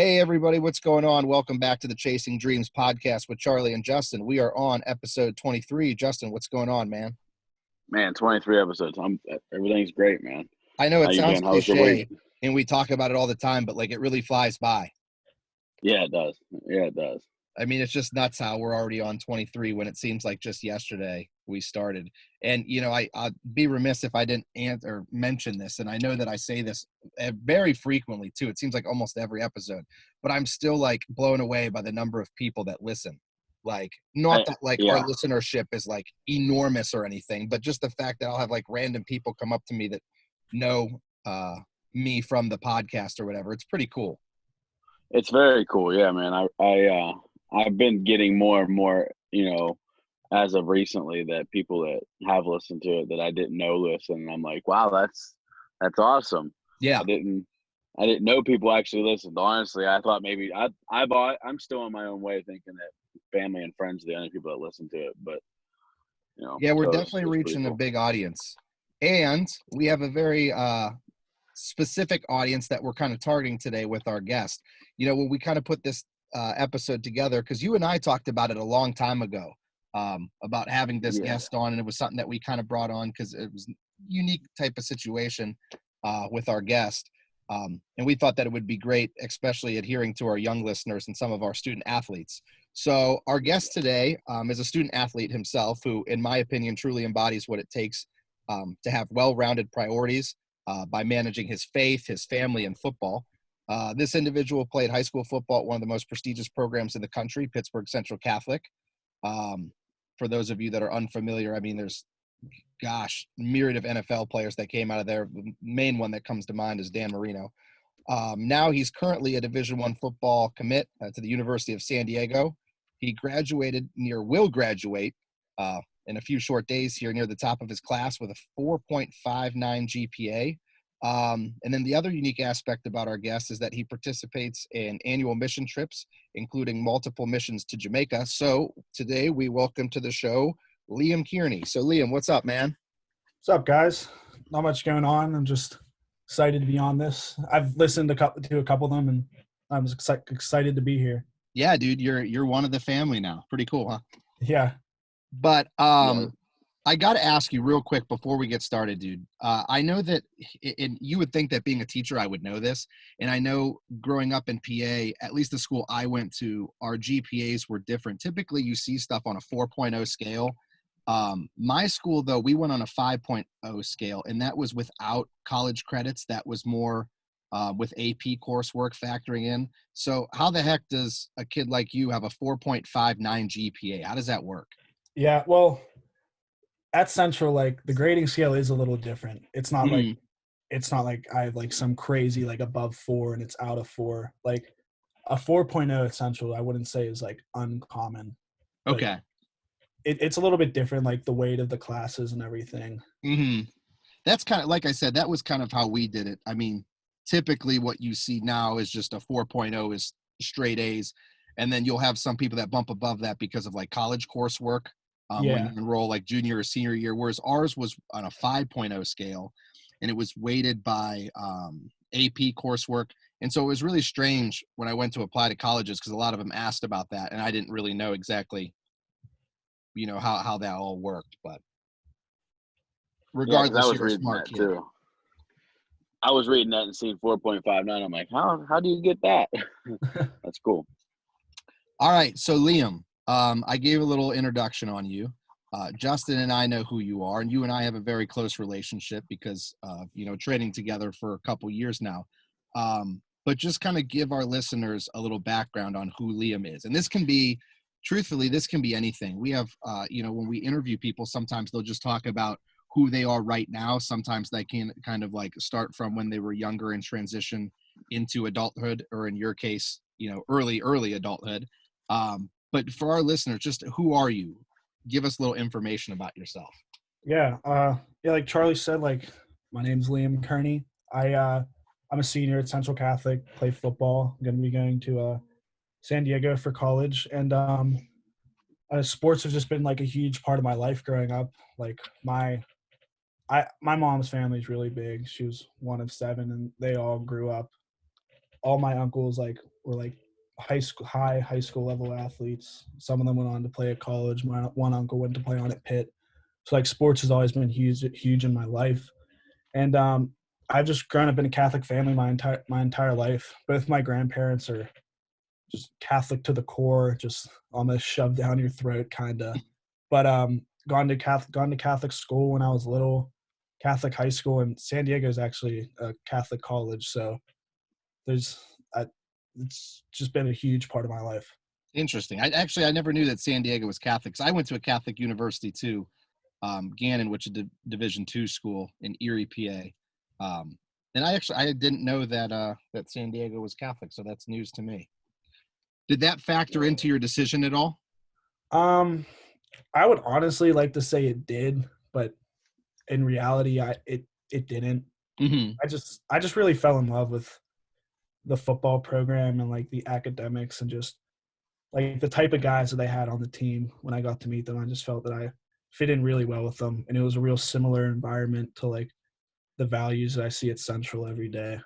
Hey, everybody, what's going on? Welcome back to the Chasing Dreams podcast with Charlie and Justin. We are on episode 23. Justin, what's going on, man? Man, 23 episodes. Everything's great, man. I know How it you sounds been? How's your week? cliche and we talk about it all the time, but like it really flies by. Yeah, it does. Yeah, it does. I mean, it's just nuts how we're already on 23 when it seems like just yesterday we started. And, I'd be remiss if I didn't answer or mention this. And I know that I say this very frequently, too. It seems like almost every episode. But I'm still, like, blown away by the number of people that listen. Like, not that, like, our Yeah, listenership is, like, enormous or anything, but just the fact that I'll have, like, random people come up to me that know me from the podcast or whatever. It's pretty cool. it's very cool. Yeah, man. I've been getting more and more, as of recently that people that have listened to it that I didn't know listen. And I'm like, wow, that's awesome. Yeah. I didn't know people actually listened. Honestly, I thought maybe I'm still on my own way thinking that family and friends are the only people that listen to it, but Yeah, we're so definitely it's pretty reaching a cool. big audience. And we have a very specific audience that we're kind of targeting today with our guest. When we kind of put this episode together, because you and I talked about it a long time ago, about having this Yeah. guest on, and it was something that we kind of brought on because it was a unique type of situation with our guest. And we thought that it would be great, especially adhering to our young listeners and some of our student athletes. So our guest today is a student athlete himself who, in my opinion, truly embodies what it takes to have well-rounded priorities by managing his faith, his family, and football. This individual played high school football at one of the most prestigious programs in the country, Pittsburgh Central Catholic. Um, for those of you that are unfamiliar, I mean, there's, myriad of NFL players that came out of there. The main one that comes to mind is Dan Marino. Now he's currently a Division I football commit to the University of San Diego. He will graduate in a few short days here near the top of his class with a 4.59 GPA. And then the other unique aspect about our guest is that he participates in annual mission trips, including multiple missions to Jamaica. So today we welcome to the show Liam Kearney. So Liam, what's up, man? What's up, guys? Not much going on. I'm just excited to be on this. I've listened to a couple of them, and I'm excited to be here. Yeah, dude, you're one of the family now. Pretty cool, huh? Yeah. But Yeah. I got to ask you real quick before we get started, dude. I know that, and you would think that being a teacher, I would know this. And I know growing up in PA, at least the school I went to, our GPAs were different. Typically, you see stuff on a 4.0 scale. My school, though, we went on a 5.0 scale, and that was without college credits. That was more with AP coursework factoring in. So how the heck does a kid like you have a 4.59 GPA? How does that work? Yeah. Well, at Central, like the grading scale is a little different. It's not like I have like some crazy like above 4 and it's out of 4. Like a 4.0 at Central, I wouldn't say is like uncommon. Okay. It's a little bit different, like the weight of the classes and everything. That's kind of, like I said, that was kind of how we did it. I mean, typically what you see now is just a 4.0 is straight A's. And then you'll have some people that bump above that because of like college coursework when Yeah. you enroll like junior or senior year, whereas ours was on a 5.0 scale and it was weighted by AP coursework. And so it was really strange when I went to apply to colleges because a lot of them asked about that and I didn't really know exactly, how that all worked. But Yeah, because I regardless, was you're a reading smart that kid. too. I was reading that and seeing 4.59. I'm like, how do you get that? That's cool. All right, so Liam, I gave a little introduction on you. Justin and I know who you are, and you and I have a very close relationship because training together for a couple years now. But just kind of give our listeners a little background on who Liam is, and this can be anything. We have, when we interview people, sometimes they'll just talk about who they are right now. Sometimes they can kind of like start from when they were younger and transition into adulthood, or in your case, early adulthood. But for our listeners, just who are you? Give us a little information about yourself. Yeah. Like Charlie said, like my name's Liam Kearney. I'm a senior at Central Catholic, play football. I'm going to be going to San Diego for college. And sports have just been like a huge part of my life growing up. Like my mom's family is really big. She was one of 7 and they all grew up all my uncles like were like high school level athletes. Some of them went on to play at college. My one uncle went to play on at Pitt. So like sports has always been huge in my life. And I've just grown up in a Catholic family my entire life. Both my grandparents are just Catholic to the core, just almost shoved down your throat, kind of. But gone to Catholic school when I was little, Catholic high school, and San Diego is actually a Catholic college. So there's, I, it's just been a huge part of my life. Interesting. I never knew that San Diego was Catholic. 'Cause I went to a Catholic university too, Gannon, which is a Division II school in Erie, PA. And I didn't know that that San Diego was Catholic, so that's news to me. Did that factor into your decision at all? Um, I would honestly like to say it did, but in reality, it didn't. Mm-hmm. I just really fell in love with the football program and like the academics and just like the type of guys that they had on the team when I got to meet them. I just felt that I fit in really well with them, and it was a real similar environment to like the values that I see at Central every day.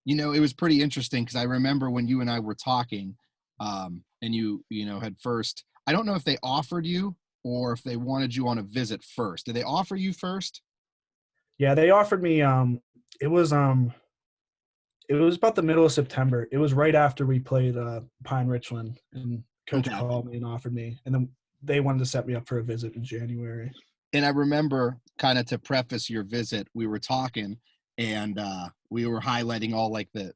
You know, it was pretty interesting because I remember when you and I were talking, and had first. I don't know if they offered you or if they wanted you on a visit first. Did they offer you first? Yeah, they offered me. It was um, it was about the middle of September. It was right after we played Pine Richland, and coach Okay. called me and offered me, and then they wanted to set me up for a visit in January. And I remember, kind of to preface your visit, we were talking and we were highlighting all like the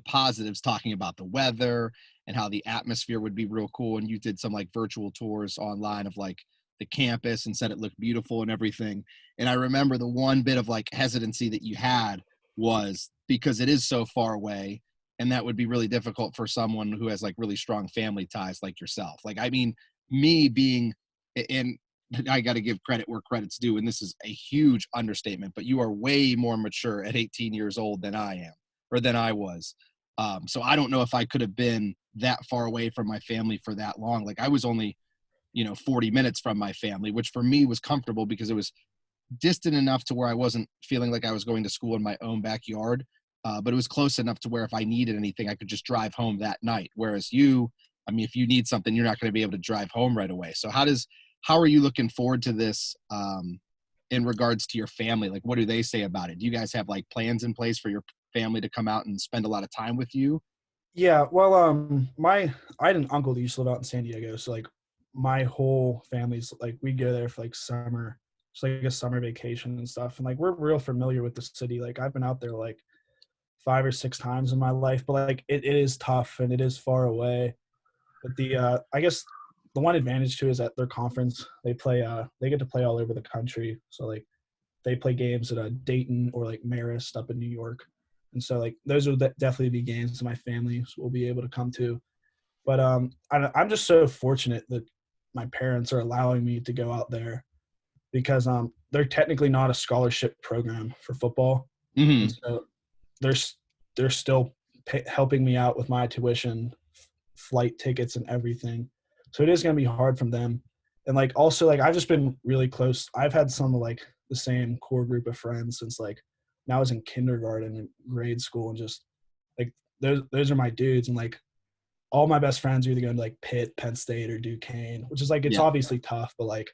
positives, talking about the weather and how the atmosphere would be real cool. And you did some like virtual tours online of like the campus and said it looked beautiful and everything. And I remember the one bit of like hesitancy that you had was because it is so far away, and that would be really difficult for someone who has like really strong family ties like yourself. Like, I mean, me being in, I got to give credit where credit's due, and this is a huge understatement, but you are way more mature at 18 years old than I am, or than I was. So I don't know if I could have been that far away from my family for that long. Like, I was only, 40 minutes from my family, which for me was comfortable because it was distant enough to where I wasn't feeling like I was going to school in my own backyard. But it was close enough to where if I needed anything, I could just drive home that night. Whereas you, I mean, if you need something, you're not going to be able to drive home right away. So how are you looking forward to this in regards to your family? Like, what do they say about it? Do you guys have like plans in place for your family to come out and spend a lot of time with you? Yeah, well, I had an uncle that used to live out in San Diego, so like my whole family's like we go there for like summer, it's like a summer vacation and stuff, and like we're real familiar with the city. Like I've been out there like 5 or 6 times in my life, but like it is tough and it is far away. But I guess the one advantage too is that their conference they get to play all over the country. So like they play games at Dayton or like Marist up in New York, and so like those will definitely be games that my family will be able to come to. But I'm just so fortunate that my parents are allowing me to go out there because they're technically not a scholarship program for football, and Mm-hmm. so they're they're still helping me out with my tuition, flight tickets, and everything. So it is going to be hard from them. And like also like I've just been really close. I've had some of like the same core group of friends since like when I was in kindergarten and grade school, and just like those are my dudes. And like all my best friends are either going to like Pitt, Penn State, or Duquesne, which is like it's Yeah. obviously tough, but like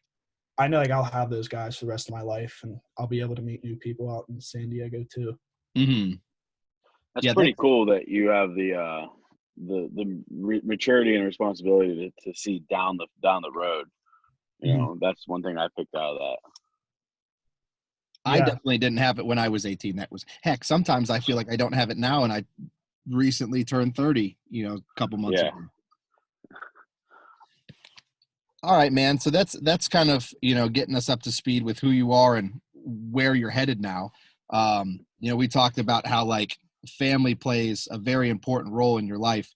I know like I'll have those guys for the rest of my life, and I'll be able to meet new people out in San Diego too. Mm-hmm. That's Yeah. pretty cool that you have the maturity and responsibility to see down the road. Mhm. That's one thing I picked out of that. I Yeah, definitely didn't have it when I was 18. That was heck. Sometimes I feel like I don't have it now, and I recently turned 30. A couple months Yeah. ago. All right, man. So that's kind of getting us up to speed with who you are and where you're headed now. We talked about how like family plays a very important role in your life.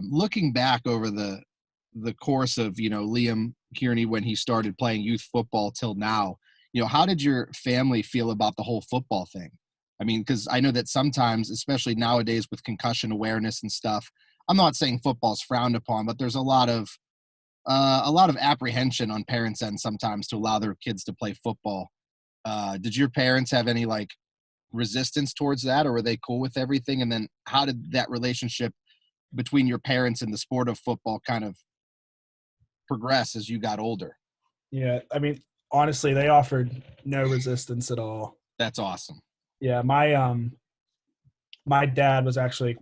Looking back over the course of Liam Kearney when he started playing youth football till now, how did your family feel about the whole football thing? I mean, because I know that sometimes, especially nowadays with concussion awareness and stuff, I'm not saying football's frowned upon, but there's a lot of apprehension on parents' end sometimes to allow their kids to play football. Did your parents have any like resistance towards that, or were they cool with everything? And then how did that relationship between your parents and the sport of football kind of progress as you got older? Yeah, I mean, honestly, they offered no resistance at all. That's awesome. Yeah, my dad was actually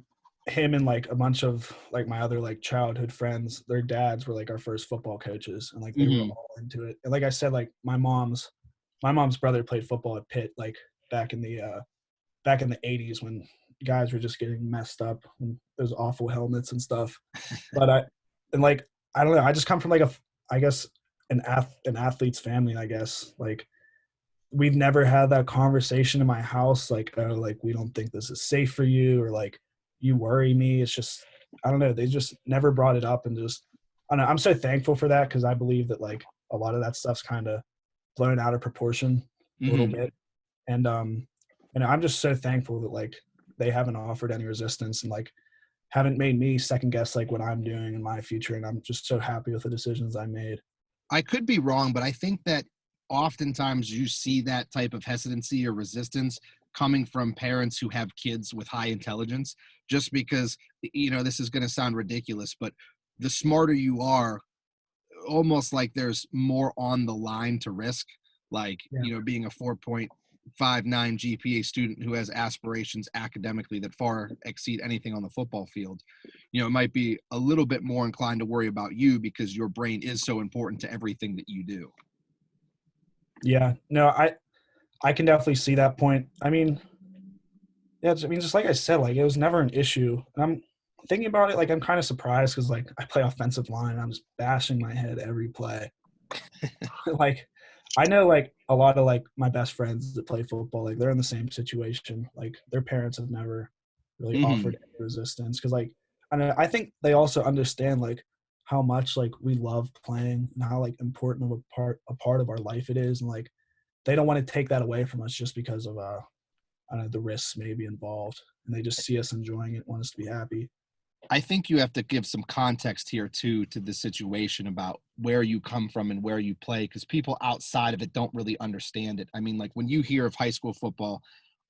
him and like a bunch of like my other like childhood friends, their dads were like our first football coaches, and like they were Mm-hmm. all into it. And like I said, like my mom's brother played football at Pitt like back in the 80s when guys were just getting messed up and those awful helmets and stuff. But I don't know, I just come from like I guess an athlete's family, I guess. Like we've never had that conversation in my house like, oh, like we don't think this is safe for you, or like you worry me. It's just, I don't know, they just never brought it up. And just, I don't know, I'm so thankful for that, because I believe that like a lot of that stuff's kind of blown out of proportion a little Mm-hmm. bit. And I'm just so thankful that like they haven't offered any resistance, and like haven't made me second guess like what I'm doing in my future. And I'm just so happy with the decisions I made. I could be wrong, but I think that oftentimes you see that type of hesitancy or resistance coming from parents who have kids with high intelligence, just because, this is going to sound ridiculous, but the smarter you are, almost like there's more on the line to risk. Like, Yeah. being a 4.59 GPA student who has aspirations academically that far exceed anything on the football field, it might be a little bit more inclined to worry about you because your brain is so important to everything that you do. Yeah. No, I can definitely see that point. I mean, yeah, I mean, just like I said, like it was never an issue. And I'm thinking about it, like I'm kind of surprised because like I play offensive line and I'm just bashing my head every play. Like I know like a lot of like my best friends that play football, like they're in the same situation. Like their parents have never really Mm-hmm. offered any resistance, because like I think they also understand like how much like we love playing and how like important of a part of our life it is, and like they don't want to take that away from us just because of I don't know, the risks maybe involved, and they just see us enjoying it, want us to be happy. I think you have to give some context here too to the situation about where you come from and where you play, because people outside of it don't really understand it. I mean, like when you hear of high school football,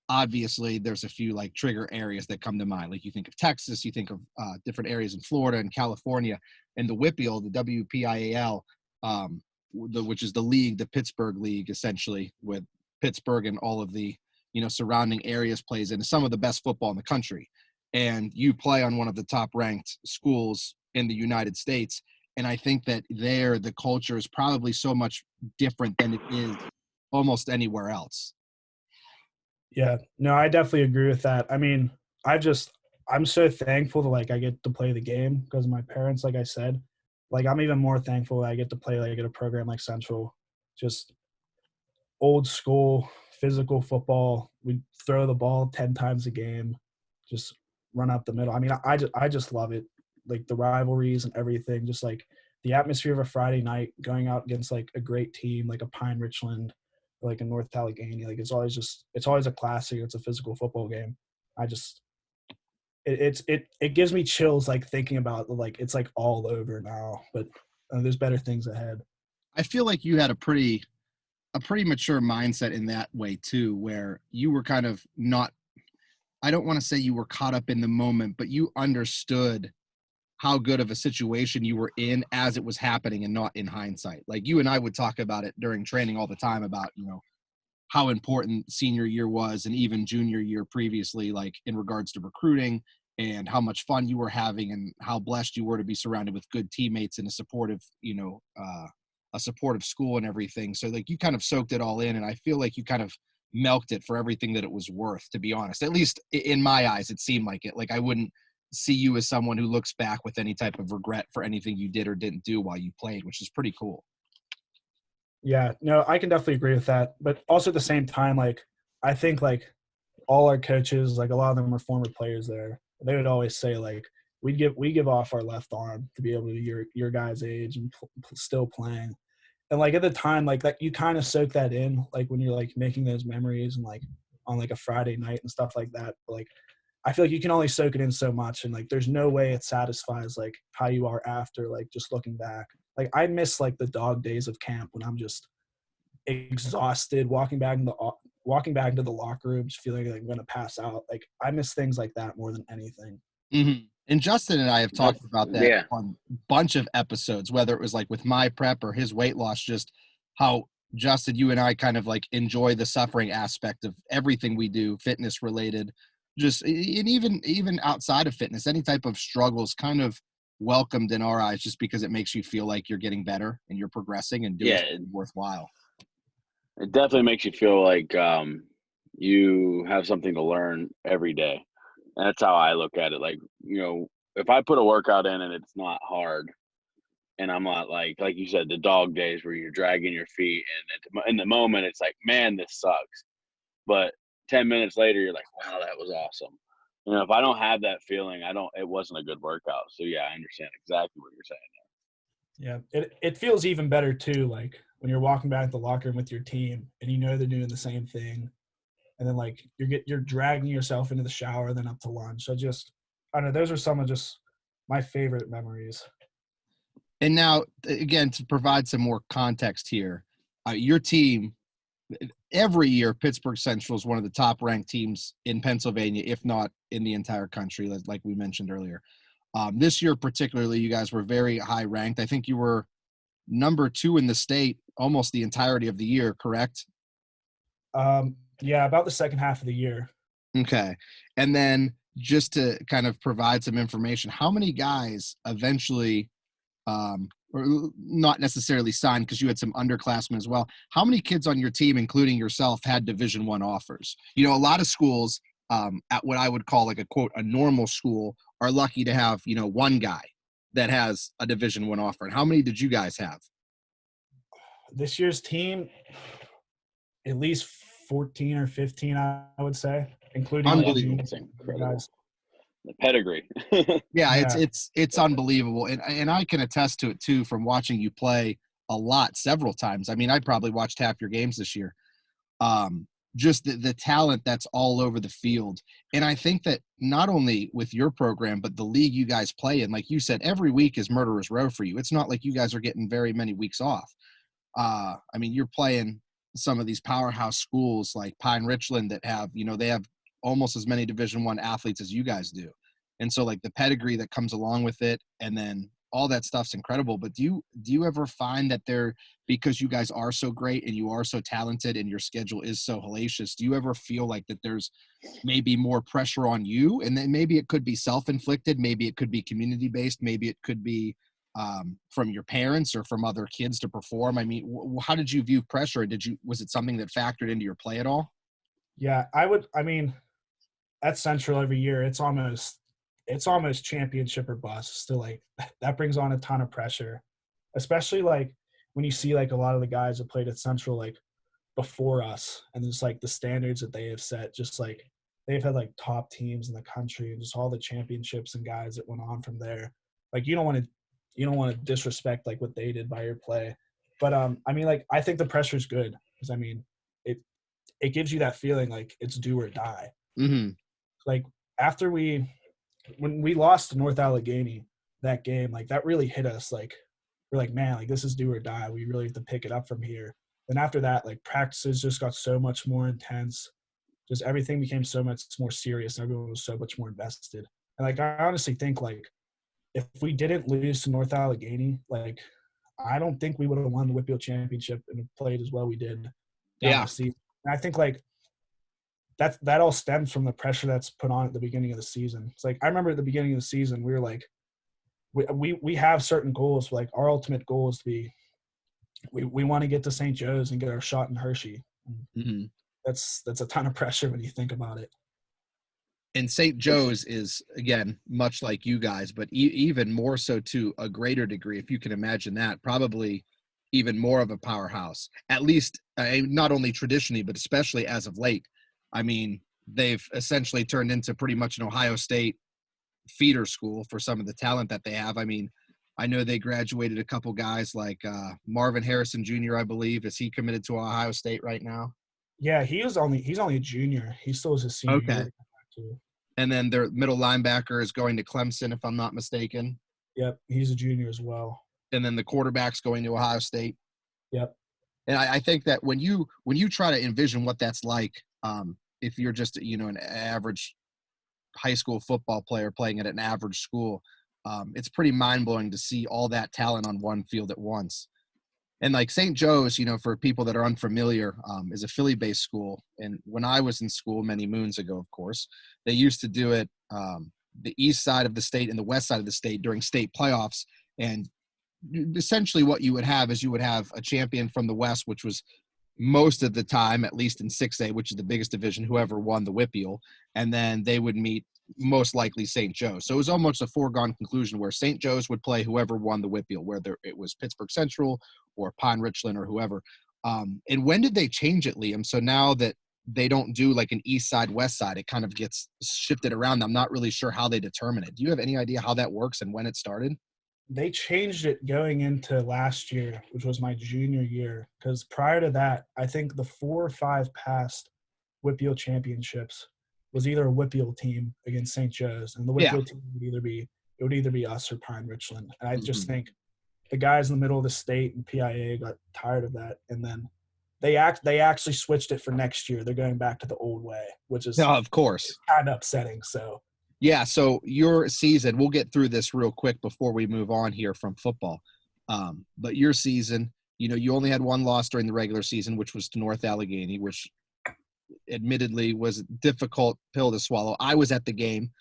obviously there's a few like trigger areas that come to mind. Like you think of Texas, you think of different areas in Florida and California, and the WPIAL, the WPIAL, which is the league, the Pittsburgh League, essentially, with Pittsburgh and all of the surrounding areas plays in, some of the best football in the country. And you play on one of the top ranked schools in the United States. And I think that there, the culture is probably so much different than it is almost anywhere else. Yeah, no, I definitely agree with that. I mean, I'm so thankful that like I get to play the game because of my parents. Like I said, like I'm even more thankful that I get to play like at a program like Central, just old school physical football. We throw the ball 10 times a game, just run up the middle. I mean, I just love it. Like the rivalries and everything, just like the atmosphere of a Friday night going out against like a great team, like a Pine Richland, or like a North Allegheny. Like it's always a classic. It's a physical football game. I just, it gives me chills, like thinking about like, it's like all over now, but there's better things ahead. I feel like you had a pretty mature mindset in that way too, where you were kind of not, I don't want to say you were caught up in the moment, but you understood how good of a situation you were in as it was happening and not in hindsight. Like you and I would talk about it during training all the time about, how important senior year was and even junior year previously, like in regards to recruiting and how much fun you were having and how blessed you were to be surrounded with good teammates and a supportive school and everything. So like you kind of soaked it all in, and I feel like you kind of milked it for everything that it was worth, to be honest. At least in my eyes, it seemed like it. Like I wouldn't see you as someone who looks back with any type of regret for anything you did or didn't do while you played, which is pretty cool. Yeah, no, I can definitely agree with that. But also at the same time, like I think like all our coaches, like a lot of them were former players there. They would always say like we give off our left arm to be able to your guys' age and still playing. And like at the time, like that you kind of soak that in, like when you're like making those memories and like on like a Friday night and stuff like that. But, like I feel like you can only soak it in so much, and like there's no way it satisfies like how you are after, like just looking back. Like I miss like the dog days of camp when I'm just exhausted walking back walking back into the locker room, just feeling like I'm going to pass out. Like, I miss things like that more than anything. Mm-hmm. And Justin and I have talked about that Yeah. on a bunch of episodes, whether it was like with my prep or his weight loss, just how Justin, you and I kind of like enjoy the suffering aspect of everything we do, fitness related, just, and even outside of fitness, any type of struggles kind of welcomed in our eyes, just because it makes you feel like you're getting better and you're progressing and doing Yeah, something worthwhile. it definitely makes you feel like you have something to learn every day. And that's how I look at it. Like, if I put a workout in and it's not hard, and I'm not like you said, the dog days where you're dragging your feet, and in the moment it's like, man, this sucks. But 10 minutes later, you're like, wow, that was awesome. If I don't have that feeling, it wasn't a good workout. So yeah, I understand exactly what you're saying. Yeah, it feels even better too, like when you're walking back to the locker room with your team and you know they're doing the same thing, and then like you're dragging yourself into the shower, then up to lunch. I don't know. Those are some of just my favorite memories. And now, again, to provide some more context here, your team, every year, Pittsburgh Central is one of the top ranked teams in Pennsylvania, if not in the entire country, like we mentioned earlier. This year, particularly, you guys were very high ranked. I think you were number 2 in the state almost the entirety of the year, correct? Yeah, about the second half of the year. Okay. And then just to kind of provide some information, how many guys eventually or not necessarily signed, because you had some underclassmen as well. How many kids on your team, including yourself, had Division I offers? A lot of schools at what I would call like a quote, a normal school are lucky to have, one guy that has a Division I offer. And how many did you guys have? This year's team, at least 14 or 15, I would say, including like Unbelievable. That's juniors incredible. guys. The pedigree. Yeah, Yeah. it's unbelievable. And I can attest to it too from watching you play a lot, several times. I mean, I probably watched half your games this year. Just the talent that's all over the field. And I think that not only with your program, but the league you guys play in, like you said, every week is murderer's row for you. It's not like you guys are getting very many weeks off. I mean, you're playing some of these powerhouse schools like Pine Richland that have, they have almost as many Division I athletes as you guys do. And so like the pedigree that comes along with it, and then all that stuff's incredible. But do you ever find that because you guys are so great and you are so talented and your schedule is so hellacious, do you ever feel like that there's maybe more pressure on you? And then maybe it could be self-inflicted, maybe it could be community-based, maybe it could be from your parents or from other kids to perform. I mean, how did you view pressure? Was it something that factored into your play at all? Yeah, I mean, at Central every year, it's almost championship or bust. So like that brings on a ton of pressure, especially like when you see like a lot of the guys that played at Central like before us, and just like the standards that they have set, just like they've had like top teams in the country and just all the championships and guys that went on from there. Like you don't want to disrespect like what they did by your play, but I mean like I think the pressure's good because I mean it gives you that feeling like it's do or die. Mm-hmm. Like after when we lost to North Allegheny that game, like that really hit us. Like we're like, man, like this is do or die. We really have to pick it up from here. Then after that, like practices just got so much more intense. Just everything became so much more serious, and everyone was so much more invested. And like I honestly think like if we didn't lose to North Allegheny, like I don't think we would have won the Whitfield Championship and played as well we did down Yeah. the season. And I think like that all stems from the pressure that's put on at the beginning of the season. It's like I remember at the beginning of the season we were like we have certain goals. Like our ultimate goal is to be we want to get to St. Joe's and get our shot in Hershey. Mm-hmm. That's a ton of pressure when you think about it. And St. Joe's is, again, much like you guys, but even more so to a greater degree, if you can imagine that, probably even more of a powerhouse, at least not only traditionally, but especially as of late. I mean, they've essentially turned into pretty much an Ohio State feeder school for some of the talent that they have. I mean, I know they graduated a couple guys like Marvin Harrison Jr., I believe. Is he committed to Ohio State right now? Yeah, he's only a junior. He still is his senior Okay. year. Too. And then their middle linebacker is going to Clemson, if I'm not mistaken. Yep, he's a junior as well. And then the quarterback's going to Ohio State. Yep. And I think that when you try to envision what that's like, if you're just an average high school football player playing at an average school, it's pretty mind blowing to see all that talent on one field at once. And like St. Joe's, for people that are unfamiliar, is a Philly-based school. And when I was in school many moons ago, of course, they used to do it the east side of the state and the west side of the state during state playoffs. And essentially what you would have is you would have a champion from the west, which was most of the time, at least in 6A, which is the biggest division, whoever won the Whippeal, and then they would meet most likely St. Joe's. So it was almost a foregone conclusion where St. Joe's would play whoever won the Whippeal, whether it was Pittsburgh Central or Pine Richland or whoever. And when did they change it, Liam? So now that they don't do like an east side, west side, it kind of gets shifted around. I'm not really sure how they determine it. Do you have any idea how that works and when it started? They changed it going into last year, which was my junior year, because prior to that, I think the 4 or 5 past Whippeal championships was either a Whippeal team against St. Joe's, and the Yeah. Whippeal team would either be us or Pine Richland. And I just Mhm. think the guys in the middle of the state and PIA got tired of that, and then they actually switched it for next year. They're going back to the old way, which is No, of course. kind of upsetting. So Yeah, so your season, we'll get through this real quick before we move on here from football. But your season, you only had one loss during the regular season, which was to North Allegheny, which admittedly was a difficult pill to swallow. I was at the game.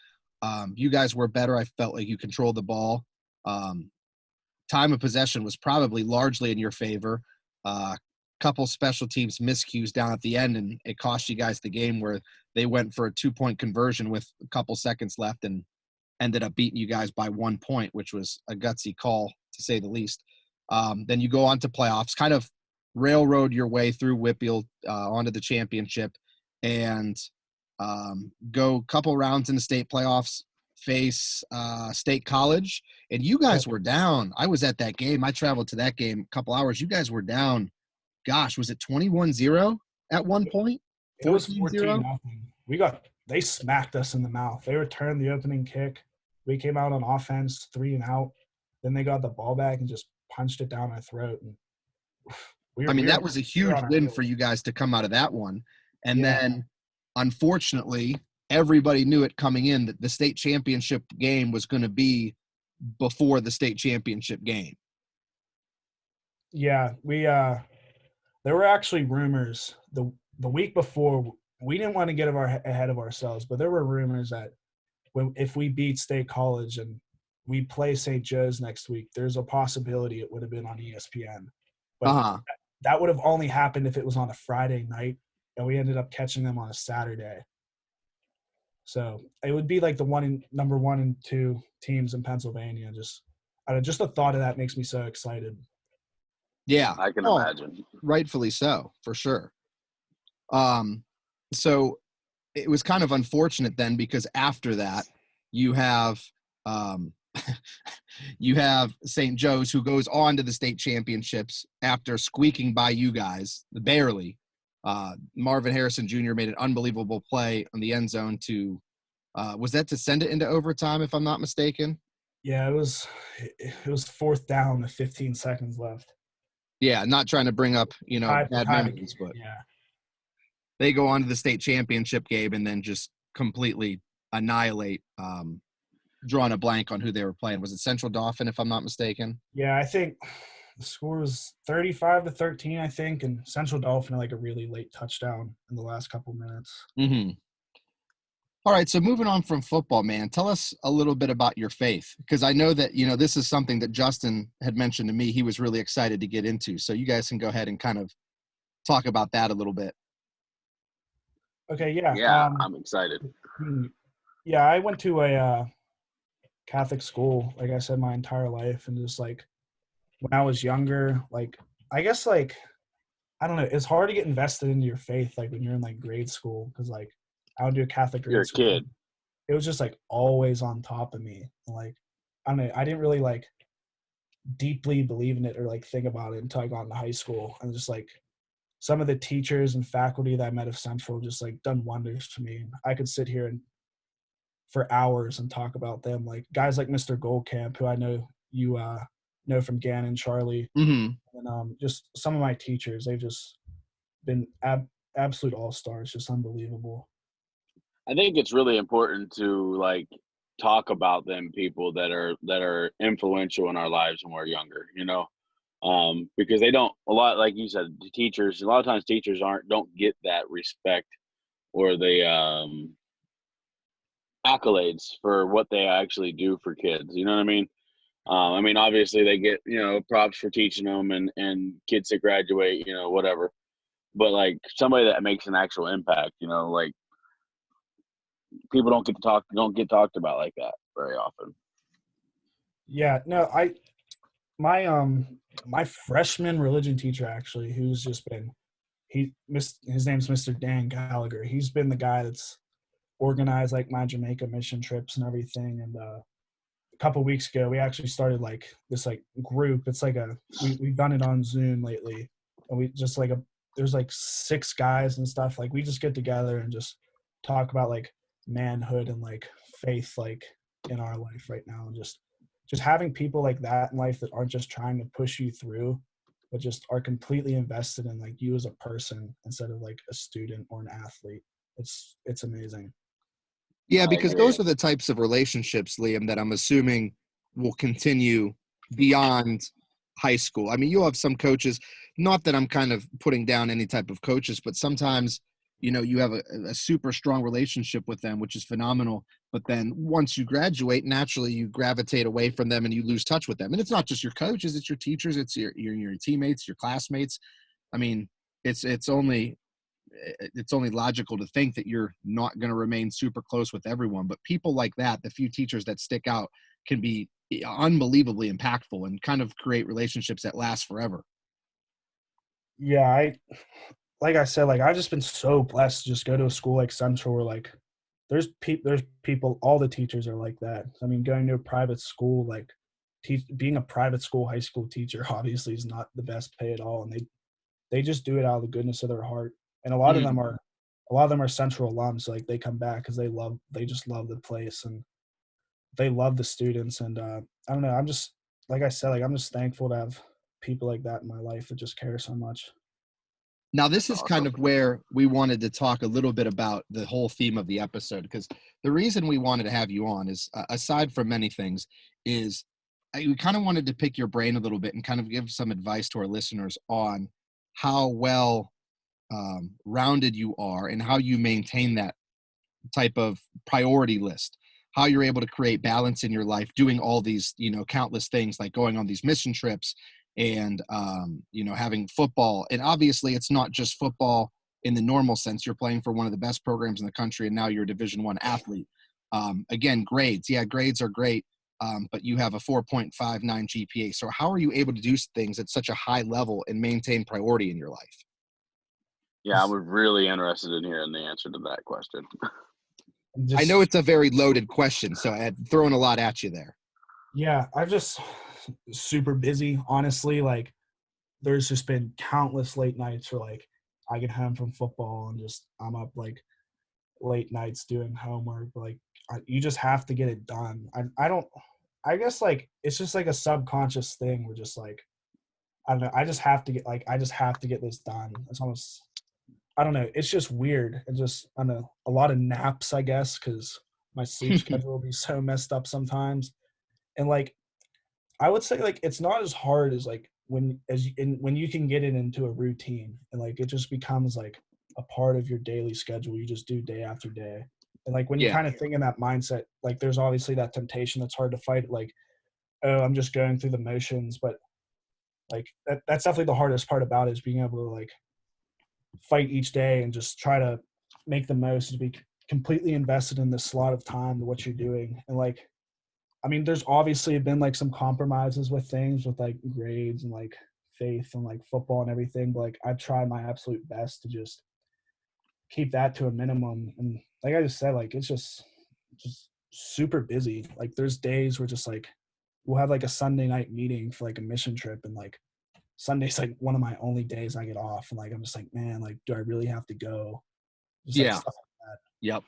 You guys were better. I felt like you controlled the ball. Time of possession was probably largely in your favor. Couple special teams miscues down at the end, and it cost you guys the game where they went for a 2-point conversion with a couple seconds left and ended up beating you guys by 1 point, which was a gutsy call to say the least. Then you go on to playoffs, kind of railroad your way through Whippeal onto the championship, and go a couple rounds in the state playoffs, face State College, and you guys were down. I was at that game. I traveled to that game a couple hours. You guys were down. Gosh, was it 21-0 at one point? it was 14-0? 14-0. They smacked us in the mouth. They returned the opening kick. We came out on offense, 3 and out. Then they got the ball back and just punched it down our throat. And That was a huge win for you guys to come out of that one. And then, unfortunately, everybody knew it coming in that the state championship game was going to be before the state championship game. Yeah, there were actually rumors the week before. We didn't want to get ahead of ourselves, but there were rumors that if we beat State College and we play St. Joe's next week, there's a possibility it would have been on ESPN. But that would have only happened if it was on a Friday night, and we ended up catching them on a Saturday. So it would be like the number 1 and 2 teams in Pennsylvania. Just the thought of that makes me so excited. Yeah, I can imagine. Rightfully so, for sure. So it was kind of unfortunate then, because after that you have you have St. Joe's, who goes on to the state championships after squeaking by you guys barely. Marvin Harrison Jr. made an unbelievable play on the end zone to was that to send it into overtime, if I'm not mistaken? Yeah, it was 4th down with 15 seconds left. Yeah, not trying to bring up, bad memories, but yeah. They go on to the state championship game and then just completely annihilate, drawing a blank on who they were playing. Was it Central Dauphin, if I'm not mistaken? Yeah, I think the score was 35-13, I think, and Central Dauphin had like a really late touchdown in the last couple minutes. Mm-hmm. All right, so moving on from football, man, tell us a little bit about your faith, because I know that, this is something that Justin had mentioned to me he was really excited to get into. So you guys can go ahead and kind of talk about that a little bit. Okay, yeah. Yeah, I'm excited. Yeah, I went to a Catholic school, like I said, my entire life. And just like when I was younger, like, I guess, like, I don't know, it's hard to get invested into your faith, like when you're in like grade school, because like I would do a Catholic grade school. You're a kid. It was just like always on top of me. Like, I don't know, I didn't really like deeply believe in it or like think about it until I got into high school. And just like some of the teachers and faculty that I met at Central just like done wonders to me. I could sit here and for hours and talk about them, like guys like Mr. Goldcamp, who I know you know from Gannon, Charlie, Hmm. and just some of my teachers. They've just been absolute all-stars, just unbelievable. I think it's really important to like talk about them people that are influential in our lives when we're younger, you know. Because they don't a lot like you said, the teachers a lot of times teachers don't get that respect or the accolades for what they actually do for kids. You know what I mean? I mean, obviously they get, you know, props for teaching them and kids that graduate, you know, whatever. But like somebody that makes an actual impact, you know, like people don't get talked about like that very often. Yeah, no, my my freshman religion teacher actually, who's just been his name's Mr. Dan Gallagher. He's been the guy that's organized like my Jamaica mission trips and everything. And a couple weeks ago, we actually started like this like group. It's like we've done it on Zoom lately, and we just like there's like 6 guys and stuff. Like we just get together and just talk about like manhood and like faith like in our life right now, and just having people like that in life that aren't just trying to push you through, but just are completely invested in like you as a person instead of like a student or an athlete. It's amazing. Yeah, I because agree. those are the types of relationships, Liam, that I'm assuming will continue beyond high school. I mean, you'll have some coaches, not that I'm kind of putting down any type of coaches, but sometimes, you know, you have a super strong relationship with them, which is phenomenal. But then once you graduate, naturally you gravitate away from them and you lose touch with them. And it's not just your coaches, it's your teachers, it's your teammates, your classmates. I mean, it's only logical to think that you're not going to remain super close with everyone, but people like that, the few teachers that stick out, can be unbelievably impactful and kind of create relationships that last forever. Yeah, I like I said, like I've just been so blessed to just go to a school like Central where like there's people, all the teachers are like that. I mean, going to a private school, like being a private school high school teacher obviously is not the best pay at all, and they just do it out of the goodness of their heart. And Mhm. a lot of them are Central alums. Like they come back because they just love the place and they love the students. And I don't know, I'm just like I said, like I'm just thankful to have people like that in my life that just care so much. Now, this That's is kind awesome. of where we wanted to talk a little bit about the whole theme of the episode, because the reason we wanted to have you on is, aside from many things, is we kind of wanted to pick your brain a little bit and kind of give some advice to our listeners on how well rounded you are and how you maintain that type of priority list, how you're able to create balance in your life doing all these, you know, countless things like going on these mission trips and you know, having football. And obviously it's not just football in the normal sense. You're playing for one of the best programs in the country and now you're a Division I athlete. Again, grades, yeah, grades are great, but you have a 4.59 GPA. So how are you able to do things at such a high level and maintain priority in your life? Yeah, I'm really interested in hearing the answer to that question. I know Just it's a very loaded question, so I'm throwing a lot at you there. yeah, I've just super busy, honestly. Like there's just been countless late nights where like I get home from football and just I'm up like late nights doing homework. Like you just have to get it done. I don't. I guess like it's just like a subconscious thing. We're just like I don't know. I just have to get this done. It's almost I don't know. It's just weird. It's just I don't know, a lot of naps, I guess, because my sleep schedule will be so messed up sometimes. And like I would say like it's not as hard as like when you can get it into a routine and like it just becomes like a part of your daily schedule. You just do day after day. And like when you Yeah. kind of think in that mindset, like there's obviously that temptation that's hard to fight, like, oh, I'm just going through the motions. But like that's definitely the hardest part about it is being able to like fight each day and just try to make the most to be completely invested in this slot of time to what you're doing. And like I mean, there's obviously been like some compromises with things with like grades and like faith and like football and everything, but like I've tried my absolute best to just keep that to a minimum. And like I just said, like it's just super busy. Like there's days where just like we'll have like a Sunday night meeting for like a mission trip and like Sunday's like one of my only days I get off and like I'm just like, man, like do I really have to go? Just like Yeah. stuff like that. Yep.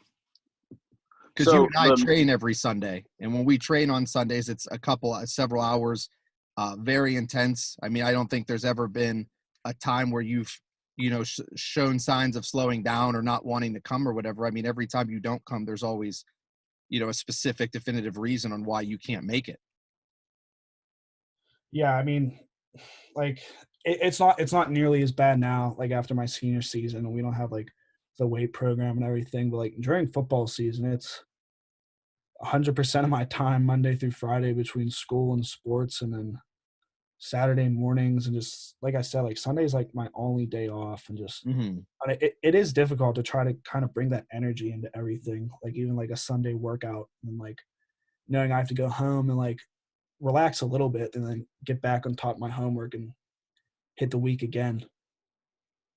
Because you So and I the train every Sunday, and when we train on Sundays, it's several hours very intense. I mean, I don't think there's ever been a time where you've, shown signs of slowing down or not wanting to come or whatever. I mean, every time you don't come, there's always, a specific definitive reason on why you can't make it. Yeah, I mean, like it's not nearly as bad now. Like after my senior season, and we don't have like the weight program and everything. But like during football season, it's 100% of my time Monday through Friday between school and sports, and then Saturday mornings, and just like I said, like Sunday's like my only day off, and just Mm-hmm. and it is difficult to try to kind of bring that energy into everything. Like even like a Sunday workout, and like knowing I have to go home and like relax a little bit, and then get back on top of my homework and hit the week again.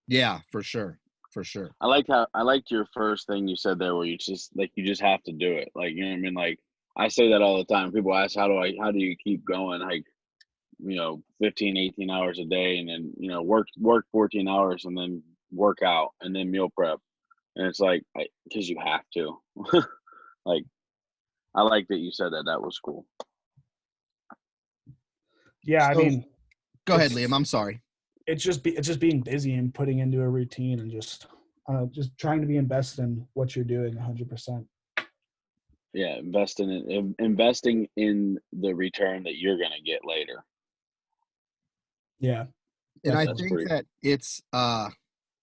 Yeah, for sure. For sure. I liked your first thing you said there, where you just have to do it. Like, you know what I mean? Like, I say that all the time. People ask, how do you keep going? Like, 15, 18 hours a day, and then, work 14 hours, and then work out, and then meal prep. And it's like, because you have to. Like, I like that you said that. That was cool. Yeah, I So mean, go ahead, it's Liam. I'm sorry. it's just being busy and putting into a routine, and just trying to be invested in what you're doing 100%. Yeah, investing in the return that you're gonna get later. Yeah, And I That's definitely. think pretty. that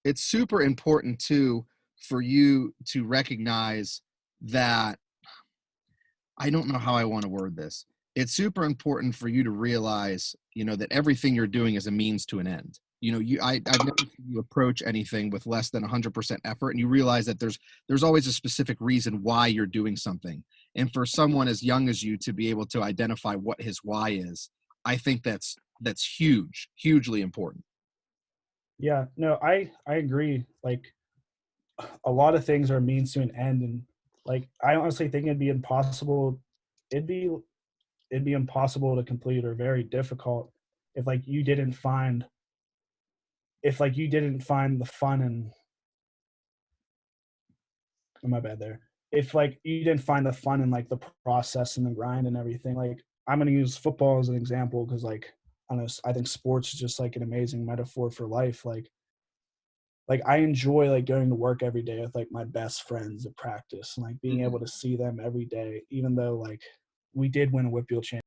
it's super important too for you to recognize that, I don't know how I want to word this. It's super important for you to realize, that everything you're doing is a means to an end. I've never seen you approach anything with less than 100% effort, and you realize that there's always a specific reason why you're doing something. And for someone as young as you to be able to identify what his why is, I think that's huge, hugely important. Yeah, no, I agree. Like a lot of things are means to an end, and like I honestly think it'd be impossible. It'd be it'd be impossible to complete, or very difficult, if like you didn't find the fun and oh, my bad there. If like you didn't find the fun in like the process and the grind and everything, like I'm gonna use football as an example because like I don't know, I think sports is just like an amazing metaphor for life. Like I enjoy like going to work every day with like my best friends at practice, and like being able to see them every day, even though like we did win a WPIAL championship